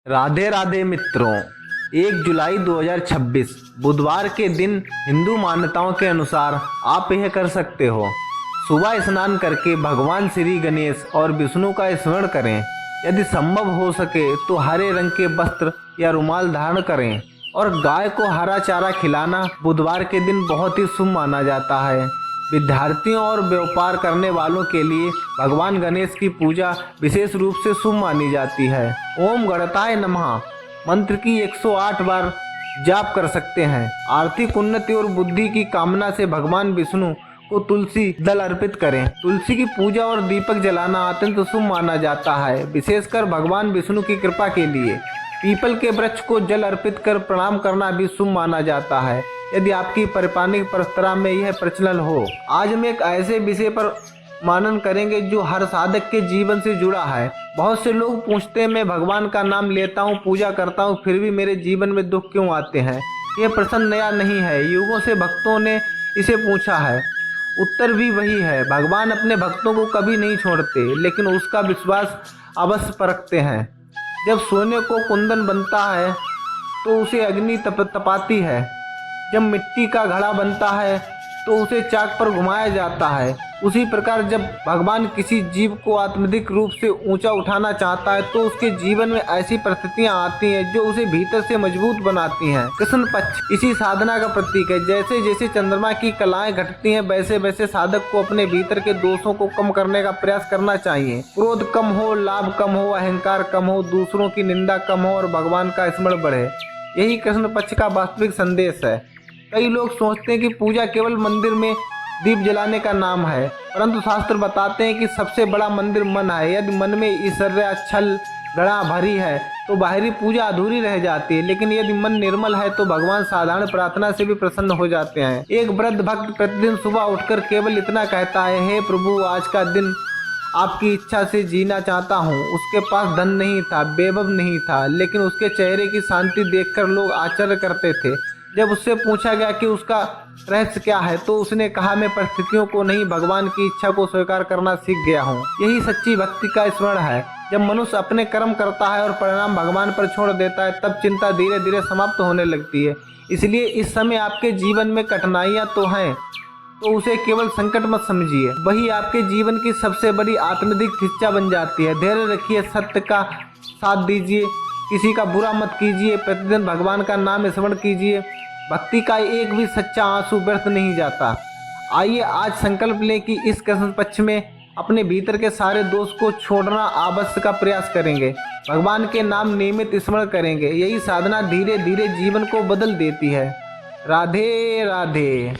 राधे राधे मित्रों, 1 जुलाई 2026 बुधवार के दिन हिंदू मान्यताओं के अनुसार आप यह कर सकते हो। सुबह स्नान करके भगवान श्री गणेश और विष्णु का स्मरण करें। यदि संभव हो सके तो हरे रंग के वस्त्र या रुमाल धारण करें और गाय को हरा चारा खिलाना बुधवार के दिन बहुत ही शुभ माना जाता है। विद्यार्थियों और व्यापार करने वालों के लिए भगवान गणेश की पूजा विशेष रूप से शुभ मानी जाती है। ओम गणताय नमः मंत्र की 108 बार जाप कर सकते हैं। आर्थिक उन्नति और बुद्धि की कामना से भगवान विष्णु को तुलसी दल अर्पित करें। तुलसी की पूजा और दीपक जलाना अत्यंत शुभ माना जाता है, विशेषकर भगवान विष्णु की कृपा के लिए। पीपल के वृक्ष को जल अर्पित कर प्रणाम करना भी शुभ माना जाता है, यदि आपकी पारिवारिक परंपरा में यह प्रचलन हो। आज हम एक ऐसे विषय पर मनन करेंगे जो हर साधक के जीवन से जुड़ा है। बहुत से लोग पूछते हैं, मैं भगवान का नाम लेता हूँ, पूजा करता हूँ, फिर भी मेरे जीवन में दुख क्यों आते हैं। यह प्रश्न नया नहीं है, युगों से भक्तों ने इसे पूछा है। उत्तर भी वही है, भगवान अपने भक्तों को कभी नहीं छोड़ते, लेकिन उसका विश्वास अवश्य परखते हैं। जब सोने को कुंदन बनता है तो उसे अग्नि तपाती है। जब मिट्टी का घड़ा बनता है तो उसे चाक पर घुमाया जाता है। उसी प्रकार जब भगवान किसी जीव को आत्मिक रूप से ऊंचा उठाना चाहता है तो उसके जीवन में ऐसी परिस्थितियां आती हैं जो उसे भीतर से मजबूत बनाती हैं। कृष्ण पक्ष इसी साधना का प्रतीक है। जैसे जैसे चंद्रमा की कलाएं घटती हैं, वैसे वैसे साधक को अपने भीतर के दोषों को कम करने का प्रयास करना चाहिए। क्रोध कम हो, लाभ कम हो, अहंकार कम हो, दूसरों की निंदा कम हो और भगवान का स्मरण बढ़े। यही कृष्ण पक्ष का वास्तविक संदेश है। कई लोग सोचते हैं कि पूजा केवल मंदिर में दीप जलाने का नाम है, परंतु शास्त्र बताते हैं कि सबसे बड़ा मंदिर मन है। यदि मन में ईर्ष्या, छल, घृणा भरी है तो बाहरी पूजा अधूरी रह जाती है, लेकिन यदि मन निर्मल है तो भगवान साधारण प्रार्थना से भी प्रसन्न हो जाते हैं। एक वृद्ध भक्त प्रतिदिन सुबह उठकर केवल इतना कहता है, हे प्रभु, आज का दिन आपकी इच्छा से जीना चाहता हूँ। उसके पास धन नहीं था, वैभव नहीं था, लेकिन उसके चेहरे की शांति देखकर लोग आश्चर्य करते थे। जब उससे पूछा गया कि उसका रहस्य क्या है तो उसने कहा, मैं परिस्थितियों को नहीं, भगवान की इच्छा को स्वीकार करना सीख गया हूँ। यही सच्ची भक्ति का स्मरण है। जब मनुष्य अपने कर्म करता है और परिणाम भगवान पर छोड़ देता है, तब चिंता धीरे धीरे समाप्त होने लगती है। इसलिए इस समय आपके जीवन में कठिनाइयाँ तो हैं, तो उसे केवल संकट मत समझिए, वही आपके जीवन की सबसे बड़ी आत्मिक शिक्षा बन जाती है। धैर्य रखिए, सत्य का साथ दीजिए, किसी का बुरा मत कीजिए, प्रतिदिन भगवान का नाम स्मरण कीजिए। भक्ति का एक भी सच्चा आंसू व्यर्थ नहीं जाता। आइए आज संकल्प लें कि इस कृष्ण पक्ष में अपने भीतर के सारे दोष को छोड़ना अवश्य का प्रयास करेंगे। भगवान के नाम नियमित स्मरण करेंगे। यही साधना धीरे धीरे जीवन को बदल देती है। राधे राधे।